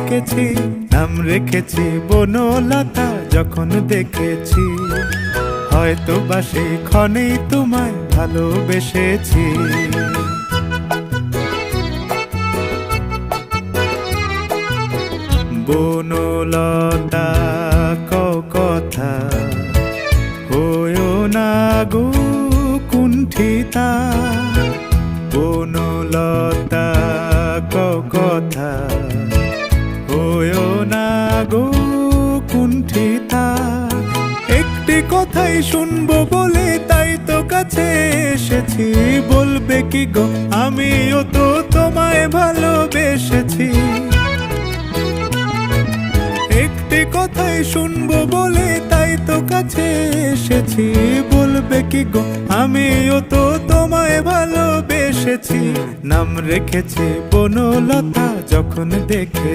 ডেকেছি, নাম রেখেছি বনলতা যখন দেখেছি। হয়তো বা সেই ক্ষণেই তোমায় ভালোবেসেছি। বনলতা কথা হয়ো না গো কুণ্ঠিতা। বনলতা কথা হয়ো না গো কুণ্ঠিতা। একটি কথাই শুনবো বলে তাই তো কাছে এসেছি। বলবে কি গো আমিও তো তোমায় ভালোবেসেছি। একটি কথাই শুনবো বলে তাই তো কাছে এসেছি। বলবে কি গো আমিও তো তোমায় ভালোবেসেছি। নাম রেখেছি বনলতা যখন দেখে